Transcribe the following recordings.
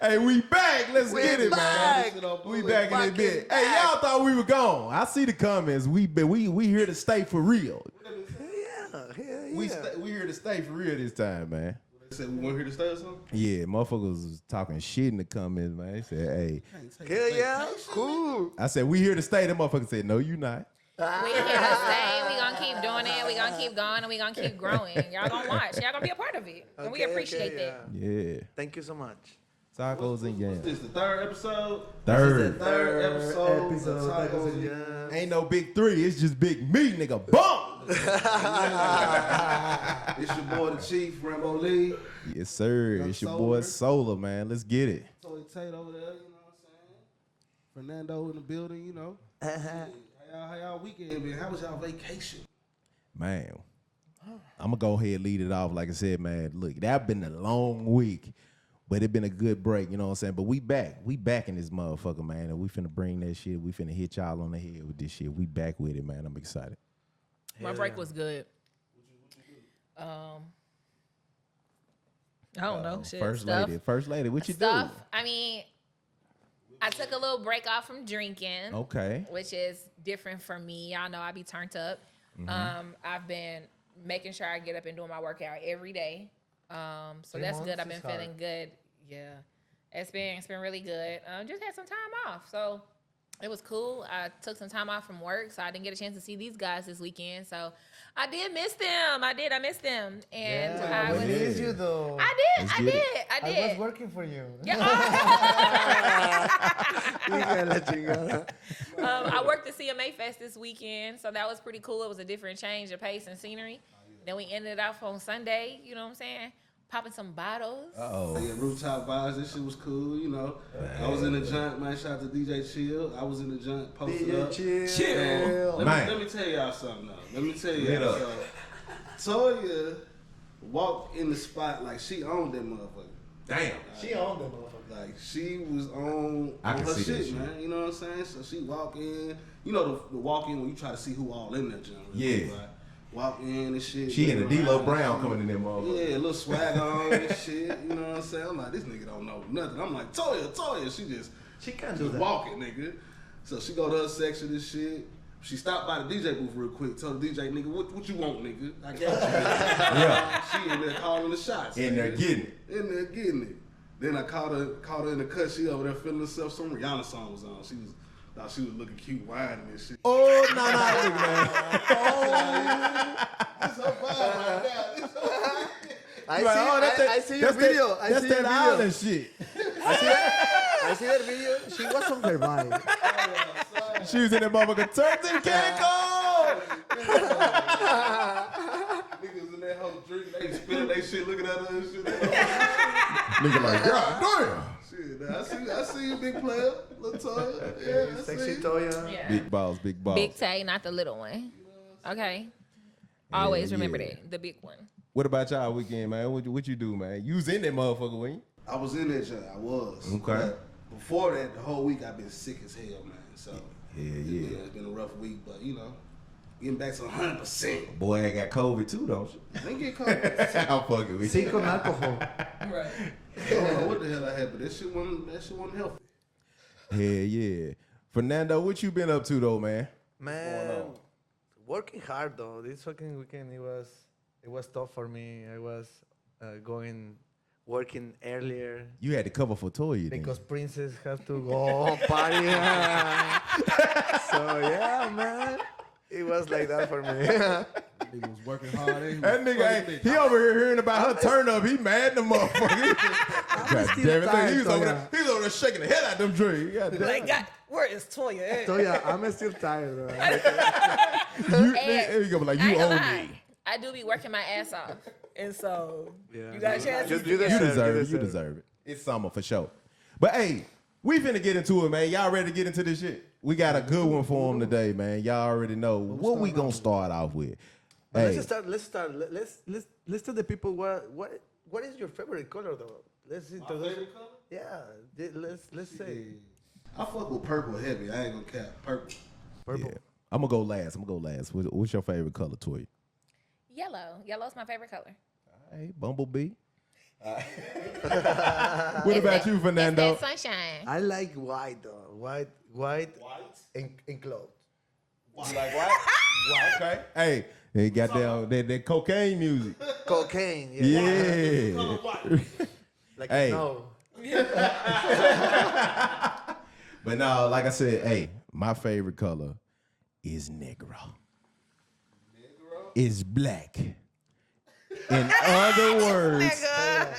Hey, we back. Let's get it, man. We back in a bit. Hey, y'all thought we were gone. I see the comments. We here to stay for real. Yeah. We here to stay for real this time, man. They said we weren't here to stay or something? Yeah, motherfuckers was talking shit in the comments, man. They said, hey. Hell yeah, cool. I said, we here to stay. Them motherfuckers said, no, you not. We here to stay. We gonna keep doing it. We gonna keep going, and we gonna keep growing. Y'all gonna watch. Y'all gonna be a part of it, and we appreciate that. Yeah. Thank you so much. Tacos and yams. This is the third episode. Third episode of Tacos and Yams. Ain't no big three. It's just big me, nigga. Bum! It's your boy, the Chief, Rambo Lee. Yes, sir. It's your boy Solar, man. Let's get it. Toy Tate over there, you know what I'm saying? Fernando in the building, you know. How y'all weekend been? How was y'all vacation? Man, I'm going to go ahead and lead it off. Like I said, man, look, that been a long week, but it been a good break, you know what I'm saying? But we back. We back in this motherfucker, man, and we finna bring that shit. We finna hit y'all on the head with this shit. We back with it, man. I'm excited. My break was good. I don't know. Shit. First lady, what you Stuff. do? I mean, I took a little break off from drinking. Okay. Which is different for me. Y'all know I be turned up. I've been making sure I get up and doing my workout every day. So that's good. I've been feeling good. Yeah. It's been really good. Just had some time off. So it was cool. I took some time off from work, so I didn't get a chance to see these guys this weekend. So I did miss them. I missed them. And I miss you though. I did. I was working for you. Yeah. I worked the CMA Fest this weekend, so that was pretty cool. It was a different change of pace and scenery. Then we ended off on Sunday, you know what I'm saying? Popping some bottles. Yeah, rooftop vibes, this shit was cool, you know. I was in the joint, man. Shout out to DJ Chill. I was in the joint, posted up. Chill. Let me tell y'all something, though. Toya walked in the spot like she owned that motherfucker. Damn. She owned that motherfucker. Like, she was on can her see that shit, shit. man. You know what I'm saying? So she walk in. You know the walk in when you try to see who all in there, John. Yeah. Right? Walk in and shit. She in a D-Lo Brown shit. coming in there, motherfucker. Yeah, a little swag on and shit. You know what I'm saying? I'm like, this nigga don't know nothing. I'm like, Toya. She can't do that. Walking, nigga. So she go to her section and shit. She stopped by the DJ booth real quick. Told the DJ, nigga, what you want, nigga? I got you. Yeah. She in there calling the shots. In there nigga. getting it. Then I caught her in the cut. She over there feeling herself. Some Rihanna song was on. Thought she was looking cute, whining and shit. Oh, no, man. It's her vibe right now. I see your video. That's that island shit. I see that video. She was on her vibe. She was in that motherfucker. Turks and Caicos. Niggas in that whole drink, they spilling they shit, looking at her and shit. Nigga like, God damn. Shit, I see you, big player, little Toya. Yeah, I Sexy see you. Toya. Yeah. Big balls. Big Tay, not the little one. Okay. Always remember yeah. that. The big one. What about y'all weekend, man? What you do, man? You was in that motherfucker, wasn't you? I was in that joint. I was. Okay. But before that, the whole week I've been sick as hell, man. So yeah. It's been a rough week, but you know, getting back to 100%. Boy, I got COVID too, don't you? I didn't get COVID. I'm fucking with Sí, you. con alcohol. Right. I don't know what the hell I had, but that shit wasn't healthy. Yeah. Fernando, what you been up to though, man? Man, working hard though. This fucking weekend it was tough for me. I was working earlier You had to cover for Toya then. because princess have to go party. So yeah, man, it was like that for me. Nigga was working hard. That nigga, he over here hearing about her turn up. He mad the motherfucker. God damn it. tired, He was over there shaking the head out them dreams. Like, God, where is Toya at? So yeah, I'm still tired, bro. You gonna be like, I you ain't gonna own lie. me. I do be working my ass off. And so, Yeah. you got a chance to You You deserve it. It's summer for sure. But hey, we finna get into it, man. Y'all ready to get into this shit? We got a good one for them today, man. Y'all already know what we gonna start off with. Hey, Let's start. Let's tell the people what is your favorite color though. Let's My favorite color? Yeah, let's say I fuck with purple heavy. I ain't gonna cap. Purple. purple. yeah. I'm gonna go last. What's your favorite color, Toy? Yellow. Yellow's my favorite color. Hey, Bumblebee. What about you, Fernando? It's that sunshine. I like white though. White in clothes. You like white? White. Okay. Hey, they got that cocaine music. Cocaine. Yeah. Like Hey. no. But no, like I said, hey, my favorite color is negro. Is black. In other words,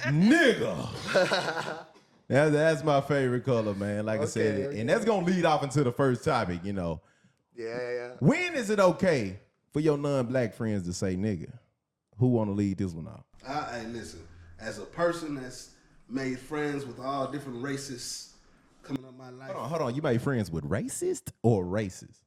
nigga. That's my favorite color, man. Like I said, and that's gonna lead off into the first topic, you know. Yeah. When is it okay for your non-black friends to say nigga? Who wanna lead this one off? Hey, listen. As a person that's made friends with all different races coming up my life. Hold on. You made friends with racist or racist?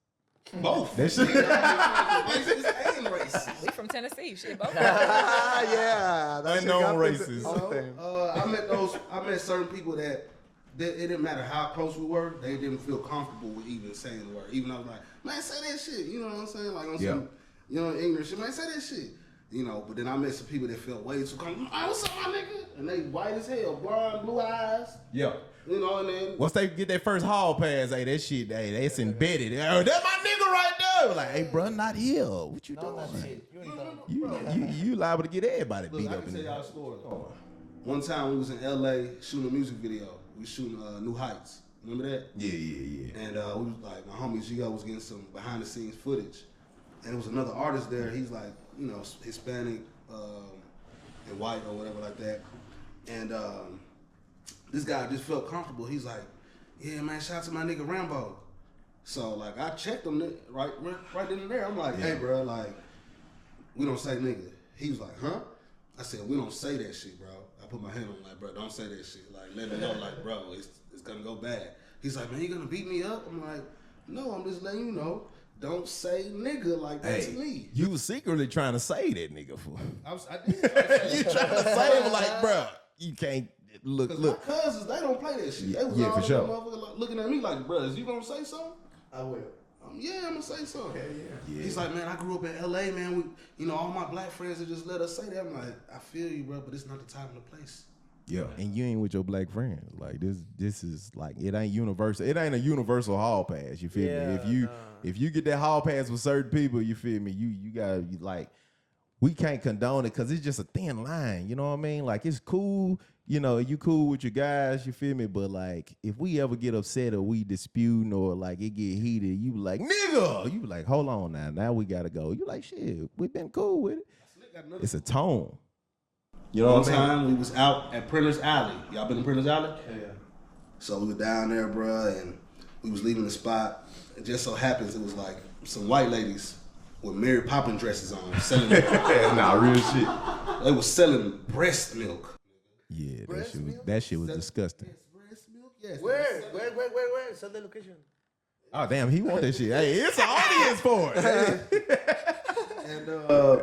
Both. That shit. Racist and racist. We from Tennessee. Shit, both. Yeah. That shit Unknown happens races. all the time. I met certain people that it didn't matter how close we were, they didn't feel comfortable with even saying the word. Even though I was like, man, say that shit. You know what I'm saying? Like on some, ignorant shit. Man, say that shit. You know, but then I met some people that felt way too comfortable. Oh, what's up, my nigga? And they white as hell, blonde, blue eyes. Yeah. You know, and then Once they get their first hall pass, hey, that shit, hey, that's embedded. Oh, that's my nigga right there. Like, hey, bro, not here. What you doing? You liable to get everybody look, beat I up can in tell there. y'all a story. One time we was in LA shooting a music video. We was shooting New Heights. Remember that? Yeah. And we was like, my homie Gio was getting some behind the scenes footage. And there was another artist there. He's like, you know, Hispanic and white or whatever like that. And this guy just felt comfortable. He's like, yeah, man, shout out to my nigga Rambo. So like I checked him right then and there. I'm like, hey, bro, like we don't say nigga. He was like, huh? I said, we don't say that shit, bro. I put my hand on him like, bro, don't say that shit. Like let me know, like, bro, it's gonna go bad. He's like, man, you gonna beat me up? I'm like, no, I'm just letting you know. Don't say nigga like that to me. You was secretly trying to say that nigga for. I did try to say You that. trying to say him like, bro, you can't look. Cause my cousins, they don't play that shit. They was Yeah, all for sure. motherfuckers like, looking at me like, bro, is you gonna say something? I will. Yeah, I'm gonna say something. Yeah. He's like, man, I grew up in LA, man. All my black friends that just let us say that. I'm like, I feel you, bro, but it's not the time and the place. Yeah, and you ain't with your black friends. Like this is like it ain't universal. It ain't a universal hall pass. You feel me? If you get that hall pass with certain people, you feel me? You gotta be like, we can't condone it because it's just a thin line. You know what I mean? Like it's cool. You know, you cool with your guys. You feel me? But like, if we ever get upset or we disputing or like it get heated, you be like, nigga. You be like, hold on now. Now we gotta go. You like, shit. We been cool with it. It's a tone. You know One what I mean? time we was out at Printer's Alley. Y'all been to Printer's Alley? Yeah. So we were down there, bruh, and we was leaving the spot. It just so happens it was like some white ladies with Mary Poppins dresses on selling. Nah, real shit. They was selling breast milk. Yeah, Breast milk? that shit was disgusting. Yes, breast milk. Yes. Where? Sell the location. Oh damn, he want that shit. Hey, it's an audience for it. And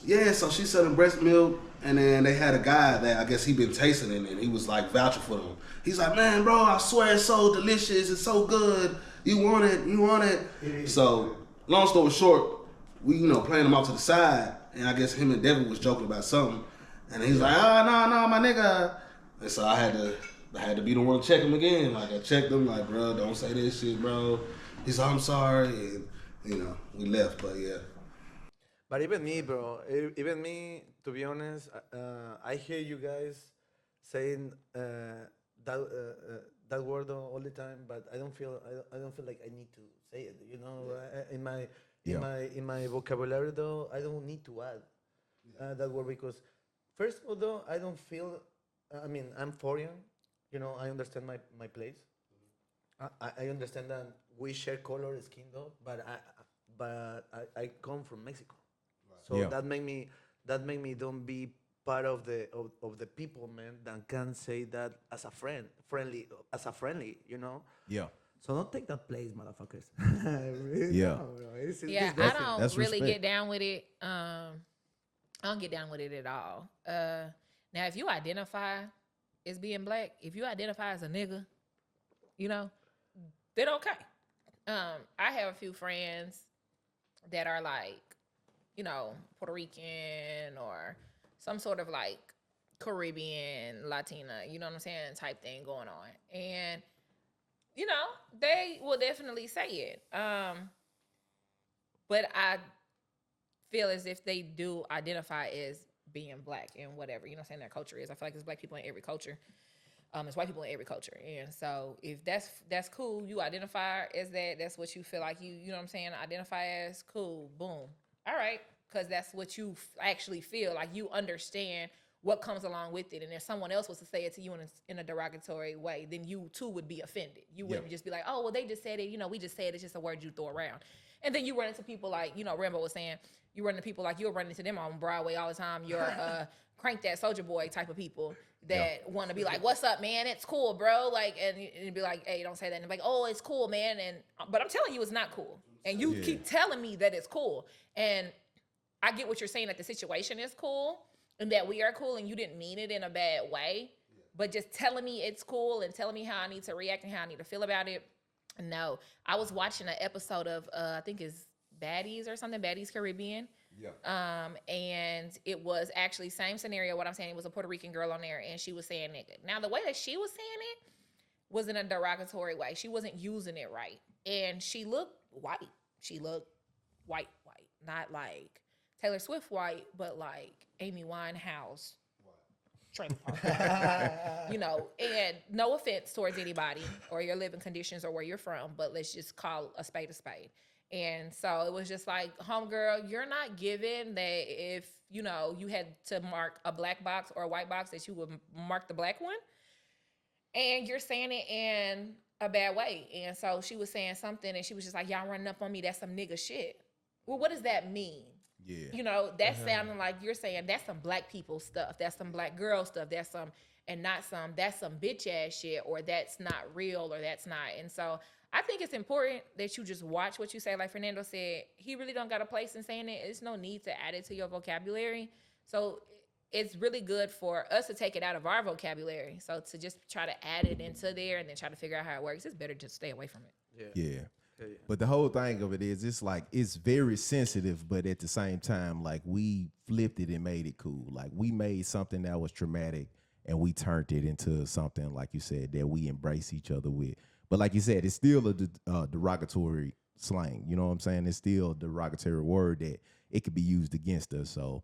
yeah, so she selling breast milk, and then they had a guy that I guess he been tasting it, and he was like vouching for them. He's like, man, bro, I swear it's so delicious, it's so good. You want it. So long story short, we playing him off to the side, and I guess him and Devin was joking about something, and he's like, no, my nigga. And so I had to be the one to check him again. Like I checked him, like, bro, don't say this shit, bro. He's like, I'm sorry, and we left, but yeah. But even me, bro, even me, to be honest, I hear you guys saying that word all the time, but I don't feel like I need to say it. You know, in my vocabulary though, I don't need to add that word because first of all, though, I don't feel. I mean, I'm foreign. You know, I understand my place. I understand that we share color, skin, though, but I come from Mexico. So that make me don't be part of the people, man, that can say that as a friendly, you know. Yeah. So don't take that place, motherfuckers. Yeah. Yeah, I don't That's really respect. get down with it. I don't get down with it at all. Now, if you identify as being black, if you identify as a nigga, then okay. I have a few friends that are like, Puerto Rican or some sort of like Caribbean, Latina, you know what I'm saying, type thing going on. And, you know, they will definitely say it. But I feel as if they do identify as being black and whatever, you know what I'm saying, their culture is. I feel like there's black people in every culture. There's white people in every culture. And so if that's cool, you identify as that, that's what you feel like you know what I'm saying, identify as, cool, boom. All right, because that's what you actually feel, like you understand what comes along with it. And if someone else was to say it to you in a derogatory way, then you too would be offended. You wouldn't just be like, oh, well, they just said it, you know, we just said it's just a word you throw around. And then you run into people like, you know, Rambo was saying, you run into people like you're running into them on Broadway all the time. You're Crank That Soldier Boy type of people that want to be like, what's up, man? It's cool, bro. Like, and it'd be like, hey, don't say that. And like, oh, it's cool, man. But I'm telling you, it's not cool. And you keep telling me that it's cool. And I get what you're saying, that the situation is cool and that we are cool and you didn't mean it in a bad way. But just telling me it's cool and telling me how I need to react and how I need to feel about it. No, I was watching an episode of, I think it's Baddies or something, Baddies Caribbean. Yeah. And it was actually same scenario. What I'm saying, it was a Puerto Rican girl on there, and she was saying nigga. Now the way that she was saying it was in a derogatory way. She wasn't using it right, and she looked white. She looked white, not like Taylor Swift white, but like Amy Winehouse. Trailer park. You know, and no offense towards anybody or your living conditions or where you're from, but let's just call a spade a spade. And so it was just like, homegirl, you're not given that if, you know, you had to mark a black box or a white box, that you would mark the black one. And you're saying it in a bad way. And so she was saying something and she was just like, y'all running up on me, that's some nigga shit. Well, what does that mean? Yeah. You know, that's sounding like you're saying that's some black people stuff. That's some black girl stuff. That's some bitch ass shit, or that's not real, or that's not. And so I think it's important that you just watch what you say. Like Fernando said, he really don't got a place in saying it. There's no need to add it to your vocabulary. So it's really good for us to take it out of our vocabulary. So to just try to add it into there and then try to figure out how it works, it's better to stay away from it. Yeah. But the whole thing of it is, it's like, it's very sensitive, but at the same time, like, we flipped it and made it cool. Like, we made something that was traumatic and we turned it into something, like you said, that we embrace each other with. But like you said, it's still a derogatory slang. You know what I'm saying? It's still a derogatory word that it could be used against us. So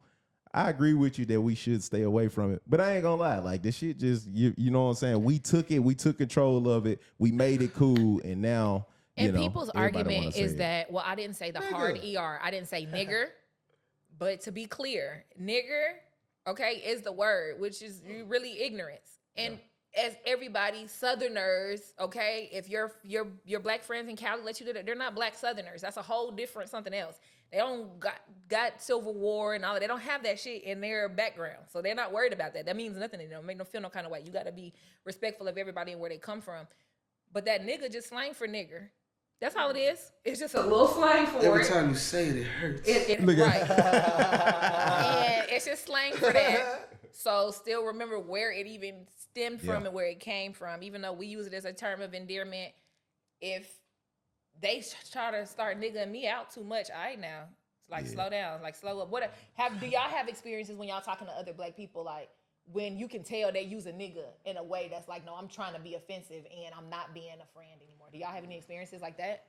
I agree with you that we should stay away from it. But I ain't gonna lie, like, this shit just, you know what I'm saying? We took control of it. We made it cool, and now... And people's argument is that, well, I didn't say the nigger. Hard ER. I didn't say nigger. But to be clear, nigger, okay, is the word, which is really ignorance. And as everybody, Southerners, okay, if your black friends in Cali let you do that, they're not black Southerners. That's a whole different something else. They don't got Civil War and all that. They don't have that shit in their background. So they're not worried about that. That means nothing to them. Make them feel no kind of way. You got to be respectful of everybody and where they come from. But that nigga just slang for nigger. That's all it is. It's just a little slang for Every it. time you say it, it hurts. Right. And it's just slang for that. So still remember where it even stemmed from and where it came from. Even though we use it as a term of endearment, if they try to start niggering me out too much, all right now. It's like, slow down, like slow up. Do y'all have experiences when y'all talking to other black people, like, when you can tell they use a nigga in a way that's like, no, I'm trying to be offensive and I'm not being a friend anymore? Do y'all have any experiences like that?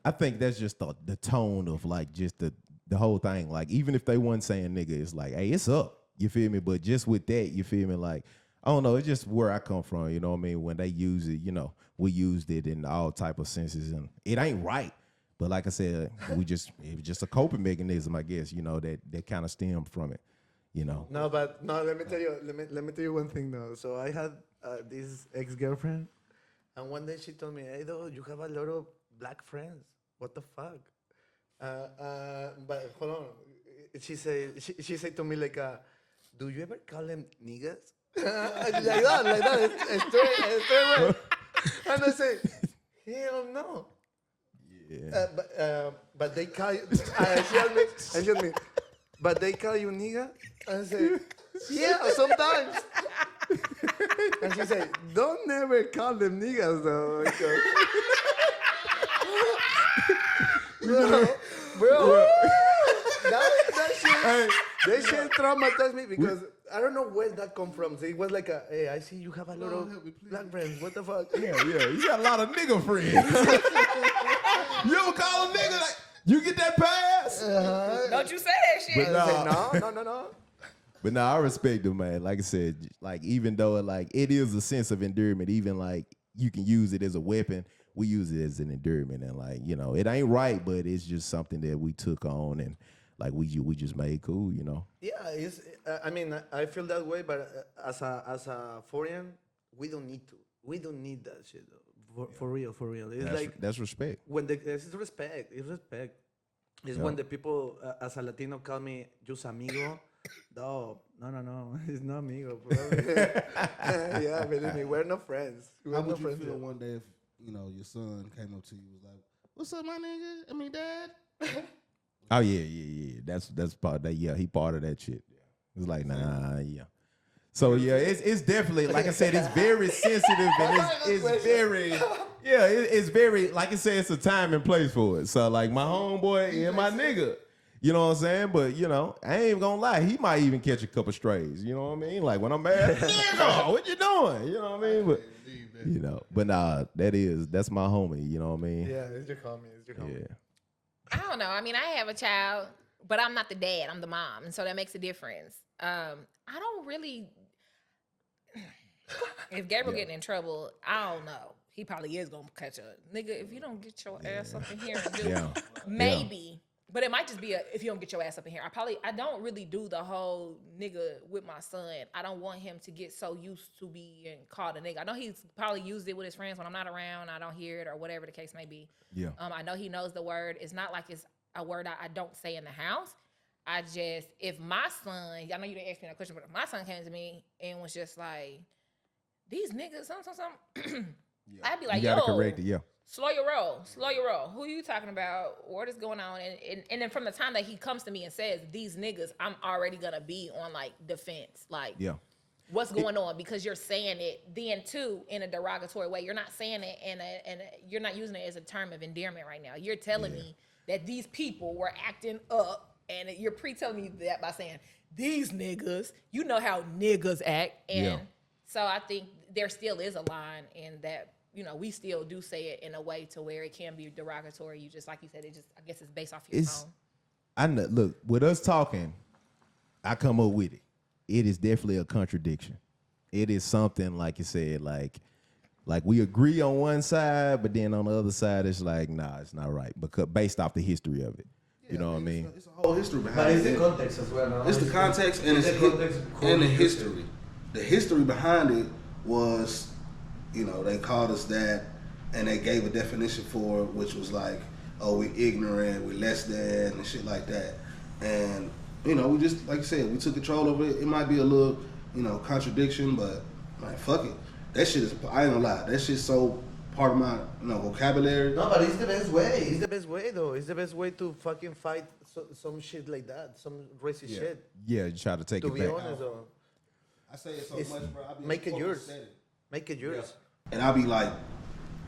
I think that's just the tone of, like, just the whole thing. Like, even if they wasn't saying nigga, it's like, hey, it's up. You feel me? But just with that, you feel me? Like, I don't know. It's just where I come from. You know what I mean? When they use it, you know, we used it in all type of senses, and it ain't right. But like I said, it was just a coping mechanism, I guess, you know, that kind of stemmed from it. You know. No, let me tell you one thing though. So I had this ex-girlfriend, and one day she told me, "Hey, though, you have a lot of black friends. What the fuck?" But hold on. She said to me like, "Do you ever call them niggas?" like that. It's straight. And I say, "Hell no." Yeah. But they call you. She asked me. But they call you nigga? And I say, yeah, sometimes. And she said, don't never call them niggas though. Bro, that shit traumatized me because I don't know where that come from. So it was like hey, I see you have a lot of black friends. What the fuck? Yeah. You got a lot of nigga friends. You ever call a nigga like, you get that pass? Don't you say that shit. But No. But I respect him, man. Like I said, like even though like it is a sense of endearment, even like you can use it as a weapon, we use it as an endearment, and like it ain't right, but it's just something that we took on, and like we just made cool, Yeah, it's. I mean, I feel that way, but as a foreign, we don't need to. We don't need that shit though. For real. It's That's respect. When it's respect. It's respect. It's when the people as a Latino call me just amigo. No, it's not amigo, bro. Yeah, believe me, we're not friends. How would you feel one day if your son came up to you and was like, "What's up, my nigga? I mean, dad." Oh yeah. That's part of that. Yeah, he part of that shit. It's like yeah. So yeah, it's definitely, like I said, it's very sensitive, and it's very it's very, like I said, it's a time and place for it. So like my homeboy and my nigga. You know what I'm saying? But, I ain't gonna lie. He might even catch a couple strays. You know what I mean? Like, when I'm mad, nigga, what you doing? You know what I mean? But, but nah, that's my homie. You know what I mean? Yeah, it's your homie. Yeah. I don't know. I mean, I have a child, but I'm not the dad. I'm the mom. And so that makes a difference. I don't really... If Gabriel getting in trouble, I don't know. He probably is going to catch a... Nigga, if you don't get your ass up in here and do... Maybe... Yeah. But it might just be if you don't get your ass up in here. I don't really do the whole nigga with my son. I don't want him to get so used to being called a nigga. I know he's probably used it with his friends when I'm not around. I don't hear it or whatever the case may be. Yeah. I know he knows the word. It's not like it's a word I don't say in the house. If my son, I know you didn't ask me that question, but if my son came to me and was just like, these niggas, something, I'd be like, you gotta correct it, Slow your roll. Who you talking about? What is going on? And then from the time that he comes to me and says, these niggas, I'm already going to be on, like, defense. Like, what's going on? Because you're saying it then, too, in a derogatory way. You're not saying it and you're not using it as a term of endearment right now. You're telling me that these people were acting up, and you're pre-telling me that by saying, these niggas, you know how niggas act. And so I think there still is a line in that. We still do say it in a way to where it can be derogatory. You just, like you said, I guess it's based off your tone. I know, look, with us talking, I come up with it. It is definitely a contradiction. It is something, like you said, like we agree on one side, but then on the other side, it's like, nah, it's not right, because based off the history of it. You know what I mean? It's a whole history behind it. But it's the context as well. No? It's the context and the history. The history behind it was... they called us that, and they gave a definition for it, which was like, oh, we ignorant, we less than, and shit like that. And, we just, like you said, we took control over it. It might be a little, contradiction, but, like, fuck it. That shit is, I ain't gonna lie, that shit's so part of my, vocabulary. No, but it's the best way. It's the best way, though. It's the best way to fucking fight some shit like that, some racist shit. Yeah, you try to take it back. To be honest, though. I say it so much, bro. Make it yours. Make it yours. Yeah. And I'll be like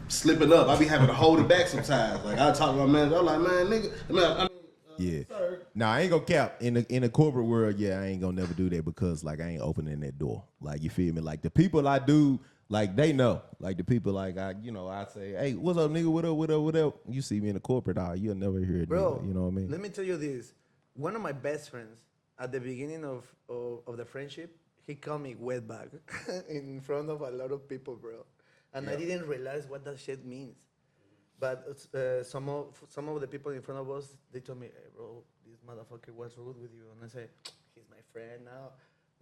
slipping up. I'll be having to hold it back sometimes. Like I talk to my manager, I'm like, man, nigga. Sir. Nah, I ain't gonna cap in the corporate world. Yeah, I ain't gonna never do that because like I ain't opening that door. Like you feel me? Like the people I do, like they know. Like the people like I say, hey, what's up, nigga? What up? You see me in the corporate, you'll never hear it, bro. Nigga, you know what I mean? Let me tell you this. One of my best friends at the beginning of the friendship, he called me wetback in front of a lot of people, bro. And I didn't realize what that shit means. But some of the people in front of us, they told me, hey, bro, this motherfucker was rude with you. And I say, he's my friend now.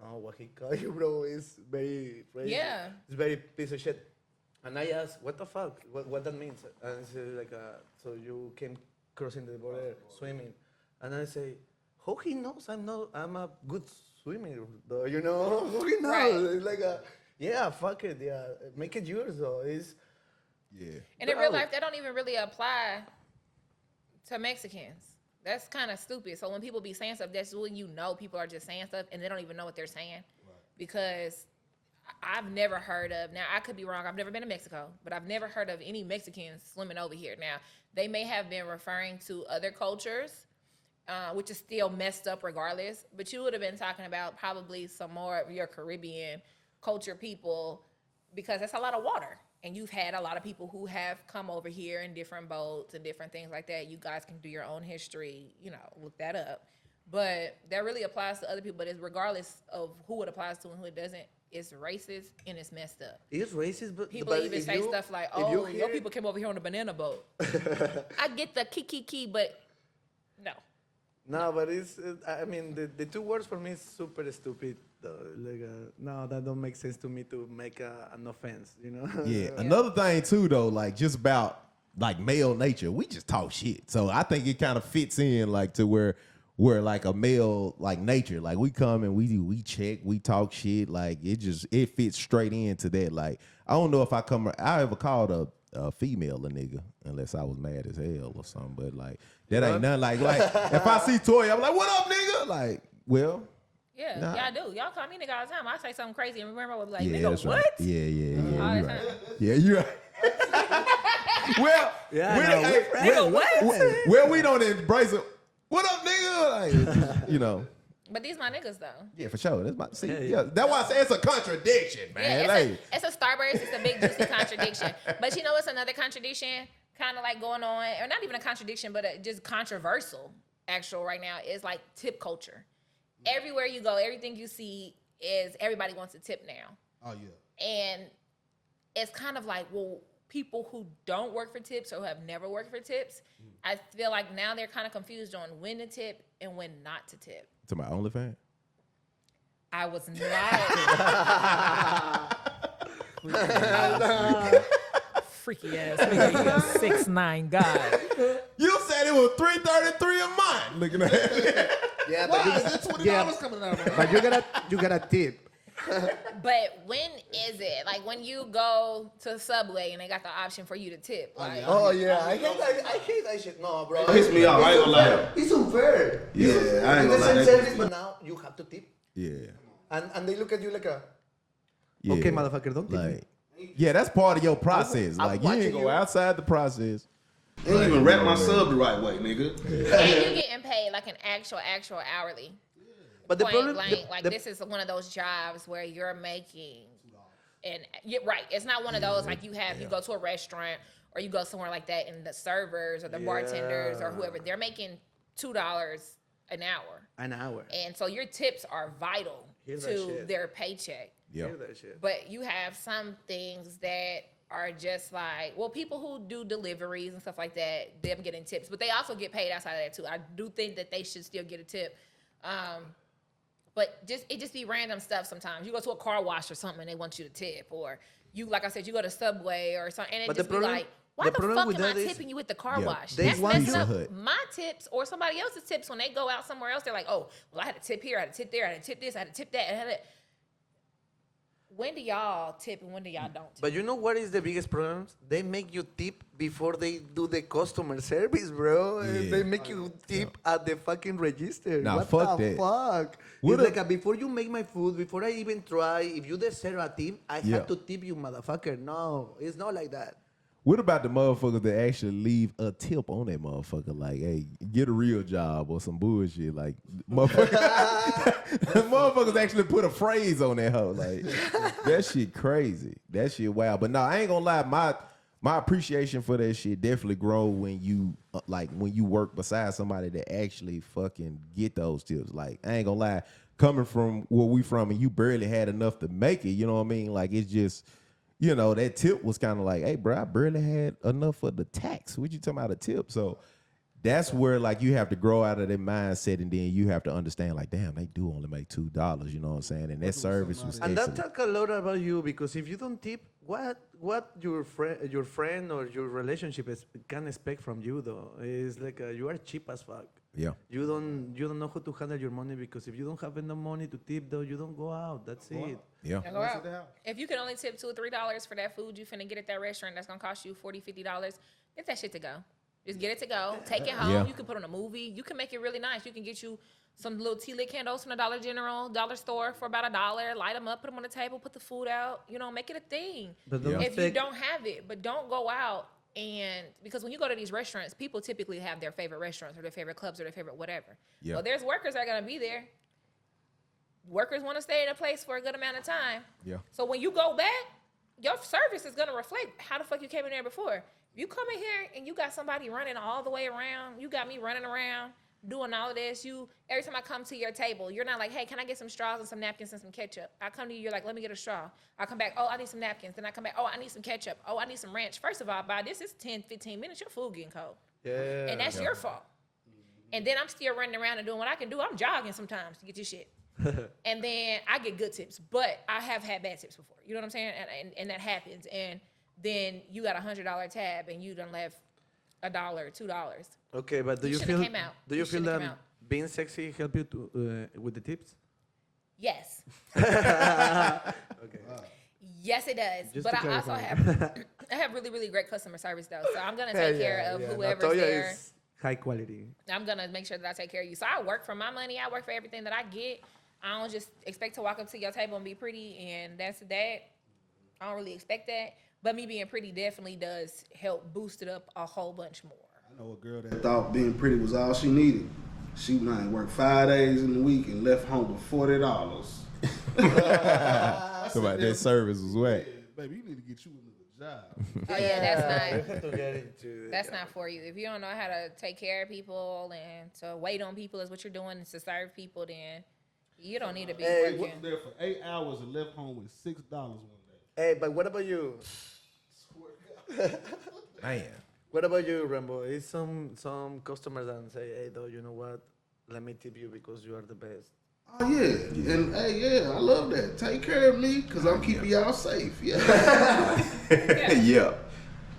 No, what he called you, bro, is very crazy. Yeah. It's very piece of shit. And I asked, what the fuck? What that means? And he said, like, so you came crossing the border swimming. And I say, how he knows I'm a good swimmer, though, you know? How he knows? Right. It's like yeah, fuck it, yeah. Make it yours, though. And in real life, that don't even really apply to Mexicans. That's kind of stupid. So when people be saying stuff, that's when people are just saying stuff and they don't even know what they're saying. Right. Because I've never heard of, now I could be wrong, I've never been to Mexico, but I've never heard of any Mexicans swimming over here. Now, they may have been referring to other cultures which is still messed up regardless. But you would have been talking about probably some more of your Caribbean culture people, because that's a lot of water. And you've had a lot of people who have come over here in different boats and different things like that. You guys can do your own history, look that up. But that really applies to other people. But it's regardless of who it applies to and who it doesn't, it's racist and it's messed up. It's racist, but People even say stuff like, "Oh, your people came over here on a banana boat." I get the kiki, but no. No, but it's. I mean, the two words for me is super stupid. Like, no, that don't make sense to me to make an offense. Yeah. Another thing too, though, like just about like male nature, we just talk shit. So I think it kind of fits in like to where like a male like nature, like we come and we check, we talk shit, like it fits straight into that. Like I don't know if I ever called a female a nigga unless I was mad as hell or something, but like that ain't nothing. Like if I see Toy, I'm like, what up, nigga? Like, well, yeah, nah. y'all do. Y'all call me nigga all the time. I say something crazy and remember I was like, yeah, nigga, what? Right. Yeah, All you the right. time. Yeah, you right. Well, well, we don't embrace it. What up, nigga? Like, But these my niggas though. Yeah, for sure. That's that's why I say it's a contradiction, man. Yeah, it's a Starburst. It's a big juicy contradiction. But you know what's another contradiction? Kind of like going on, or not even a contradiction, but just controversial. Actual right now is like tip culture. Everywhere you go, everything you see is everybody wants a tip now. Oh yeah. And it's kind of like, well, people who don't work for tips or who have never worked for tips, I feel like now they're kind of confused on when to tip and when not to tip. To my OnlyFans? I was not. Freaky ass nigga, 6'9" guy. You said it was $333 a month. Looking at it. Yeah, but is it $20 coming out? But you got a tip. But when is it? Like when you go to Subway and they got the option for you to tip. Like, Oh yeah, I hate that shit. No, bro. It pisses me off. I ain't gonna lie. It's unfair. Yeah, I ain't gonna lie. It's the same service, but now you have to tip. Yeah. And they look at you like a. Yeah. Okay, motherfucker, don't tip me. Yeah, that's part of your process. I'm Like you ain't watching go you. outside the process. They don't even wrap my sub the right way, nigga. and you getting paid like an actual hourly. But the Point problem, blank. Like this is one of those jobs where you're making, and right, it's not one of those like you go to a restaurant or you go somewhere like that, and the servers or the bartenders or whoever, they're making $2 an hour. An hour. And so your tips are vital to their paycheck. Yeah. But you have some things that are just like, well, people who do deliveries and stuff like that, them getting tips, but they also get paid outside of that too. I do think that they should still get a tip. But it just be random stuff sometimes. You go to a car wash or something and they want you to tip, or you, like I said, you go to Subway or something, and be like, why the fuck am I tipping you with the car wash? That's messing up my tips or somebody else's tips when they go out somewhere else. They're like, oh, well, I had a tip here, I had a tip there, I had a tip this, I had a tip that, I had it. When do y'all tip and when do y'all don't tip? But you know what is the biggest problem? They make you tip before they do the customer service, bro. Yeah. They make you tip at the fucking register. Nah, what fuck the that. fuck? What It's like before you make my food, before I even try, if you deserve a tip, I have to tip you, motherfucker. No, it's not like that. What about the motherfuckers that actually leave a tip on that motherfucker? Like, hey, get a real job or some bullshit. Like, motherfuckers actually put a phrase on that hoe. Like, that shit crazy. That shit wild. But no, I ain't gonna lie. My appreciation for that shit definitely grow when you work beside somebody that actually fucking get those tips. Like, I ain't gonna lie. Coming from where we from and you barely had enough to make it, you know what I mean? Like, it's just... that tip was kind of like, hey, bro, I barely had enough for the tax. What you talking about a tip? So that's where, like, you have to grow out of that mindset, and then you have to understand, like, damn, they do only make $2, you know what I'm saying? And that service was And excellent. that talk a lot about you, because if you don't tip, what your friend or your relationship can expect from you, though, is like you are cheap as fuck. Yeah. You don't know how to handle your money, because if you don't have enough money to tip, though, you don't go out. That's it. Yeah. Go out. If you can only tip $2 or $3 for that food you finna get at that restaurant that's gonna cost you $40, $50, get that shit to go. Just get it to go. Take it home. Yeah. You can put on a movie. You can make it really nice. You can get you some little tea lit candles from the Dollar General, dollar store for about $1. Light them up, put them on the table, put the food out. Make it a thing. But don't If you don't have it, but don't go out And because when you go to these restaurants, people typically have their favorite restaurants or their favorite clubs or their favorite whatever. Yeah. Well, there's workers that are going to be there. Workers want to stay in a place for a good amount of time. Yeah. So when you go back, your service is going to reflect how the fuck you came in there before. If you come in here and you got somebody running all the way around, you got me running around, doing all of this. Every time I come to your table, you're not like, hey, can I get some straws and some napkins and some ketchup? I come to you, you're like, let me get a straw. I come back, oh, I need some napkins. Then I come back, oh, I need some ketchup. Oh, I need some ranch. First of all, by this is 10, 15 minutes, your food getting cold. Yeah. And that's your fault. And then I'm still running around and doing what I can do. I'm jogging sometimes to get your shit. And then I get good tips, but I have had bad tips before. You know what I'm saying? And that happens. And then you got $100 tab and you done left $1, $2. Okay, but do you should've feel came out. do You you feel should've that came out. being sexy help you to with the tips? Yes. Okay. Yes, it does. Just But to I also clarify. have really, really great customer service though. So I'm gonna Hell take care of yeah. whoever's Natoya there. is high quality. I'm gonna make sure that I take care of you. So I work for my money. I work for everything that I get. I don't just expect to walk up to your table and be pretty, and that's that. I don't really expect that. But me being pretty definitely does help boost it up a whole bunch more. I know a girl that thought being pretty was all she needed. She might work 5 days in the week and left home with $40. So about that service was whack. Baby, you need to get you another job. Oh yeah, that's You not. have to get into That's not for you. If you don't know how to take care of people and to wait on people is what you're doing and to serve people, then you don't need to be Hey, working. worked there for 8 hours and left home with $6 one day. Hey, but what about you? Man. What about you, Rambo? Is some customers that say, hey, though, you know what? Let me tip you because you are the best. Oh yeah, and hey, yeah, I love that. Take care of me, cause I'm keeping y'all safe. Yeah, Yeah.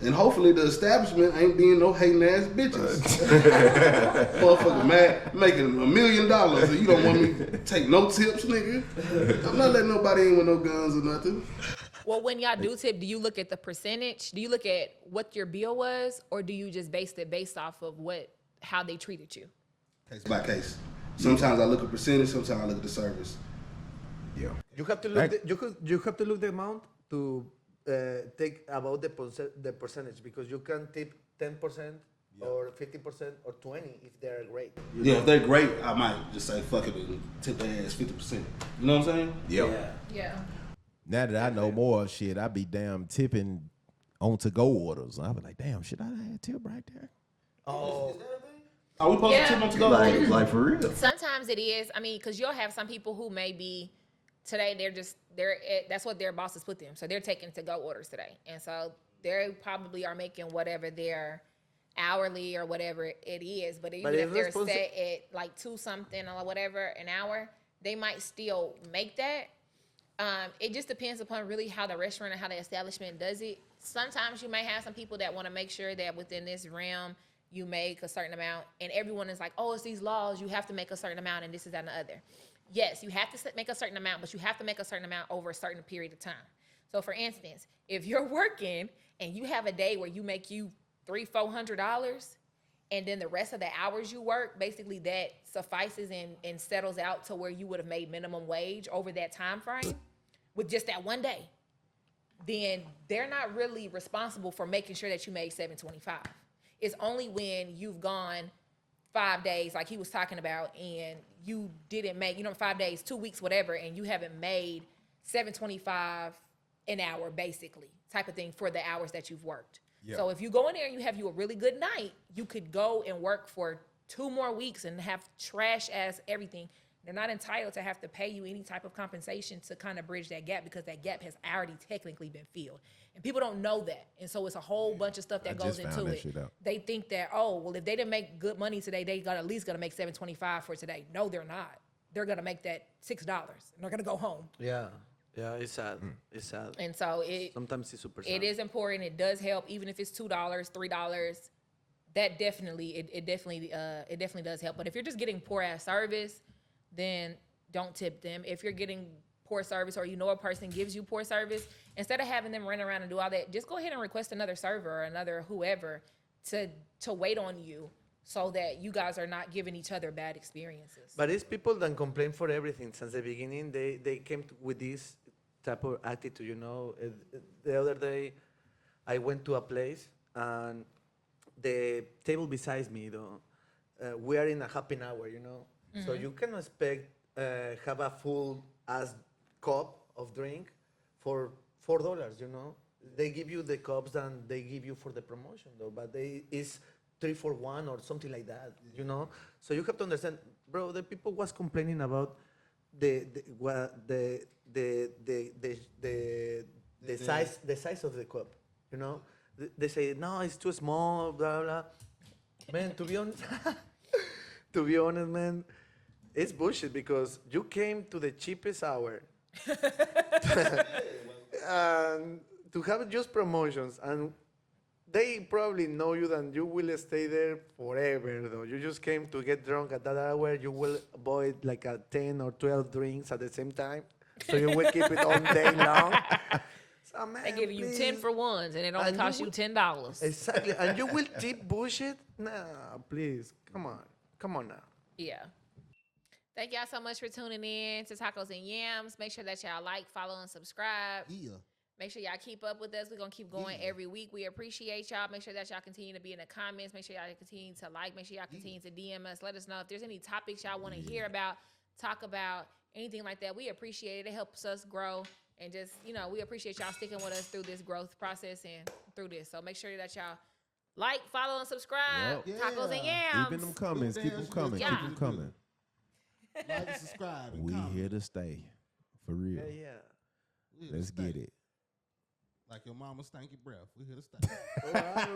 and hopefully the establishment ain't being no hating ass bitches. Motherfucker, man, making $1 million, and you don't want me to take no tips, nigga. I'm not letting nobody in with no guns or nothing. Well, when y'all do tip, do you look at the percentage? Do you look at what your bill was, or do you just base it based off of how they treated you? Case by case. Sometimes I look at percentage, sometimes I look at the service. Yeah. You have to look. You have to look the amount to take about the percentage because you can tip 10% or 50% or 20% if they're great. Yeah, if they're great, I might just say fuck it and tip their ass 50%. You know what I'm saying? Yeah. Yeah. Now that I know more shit, I be damn tipping on to-go orders. I be like, damn, should I have tip right there? Oh, Are we supposed Yeah. to tip on to go? Like for real. Sometimes it is. I mean, because you'll have some people who may be today. That's what their bosses put them. So they're taking to-go orders today, and so they probably are making whatever their hourly or whatever it is. But even if they're set at like 2 something or whatever an hour, they might still make that. It just depends upon really how the restaurant and how the establishment does it. Sometimes you may have some people that want to make sure that within this realm you make a certain amount, and everyone is like, oh, it's these laws, you have to make a certain amount, and this is that and the other. Yes, you have to make a certain amount, but you have to make a certain amount over a certain period of time. So for instance, if you're working and you have a day where you make you $300-400, and then the rest of the hours you work, basically that suffices and settles out to where you would have made minimum wage over that time frame with just that one day, then they're not really responsible for making sure that you made $725. It's only when you've gone 5 days, like he was talking about, and you didn't make, 5 days, 2 weeks, whatever, and you haven't made $725 an hour, basically, type of thing for the hours that you've worked. Yeah. So if you go in there and you have a really good night, you could go and work for 2 more weeks and have trash ass everything. They're not entitled to have to pay you any type of compensation to kind of bridge that gap because that gap has already technically been filled. And people don't know that. And so it's a whole bunch of stuff that goes into it. They think that, oh, well, if they didn't make good money today, they got at least going to make $725 for today. No, they're not. They're going to make that $6 and they're going to go home. Yeah. Yeah, it's sad. It's sad. And so sometimes it's super sad. It is important. It does help, even if it's $2, $3. That definitely, it definitely does help. But if you're just getting poor ass service, then don't tip them. If you're getting poor service or a person gives you poor service, instead of having them run around and do all that, just go ahead and request another server or another whoever to wait on you so that you guys are not giving each other bad experiences. But it's people that complain for everything. Since the beginning, they came with this type of attitude, The other day, I went to a place and the table beside me, though, we are in a happy hour, So you can expect have a full ass cup of drink for $4, They give you the cups and they give you for the promotion, though, but it's 3 for 1 or something like that, So you have to understand, bro. The people was complaining about the size of the cup, They say no, it's too small, blah blah. Man, to be honest, man, it's bullshit because you came to the cheapest hour and to have just promotions, and they probably know you and you will stay there forever, though. You just came to get drunk at that hour. You will avoid like 10 or 12 drinks at the same time. So you will keep it all day long. So, man, They give you please. 10 for ones, and it only costs you $10. Exactly. And you will tip bullshit? Nah, please. Come on now. Yeah. Thank y'all so much for tuning in to Tacos and Yams. Make sure that y'all like, follow, and subscribe. Yeah. Make sure y'all keep up with us. We're going to keep going every week. We appreciate y'all. Make sure that y'all continue to be in the comments. Make sure y'all continue to like. Make sure y'all continue to DM us. Let us know if there's any topics y'all want to hear about, talk about, anything like that. We appreciate it. It helps us grow. And just, we appreciate y'all sticking with us through this growth process and through this. So make sure that y'all like, follow, and subscribe. Yep. Tacos and Yeah. Yams. Keep them comments. Keep them coming. Yeah. Keep them coming. Like and subscribe. And We comment. here to stay. For real. Yeah. We here to Let's stay. get it. Like your mama's stanky breath. We here to stay. All right.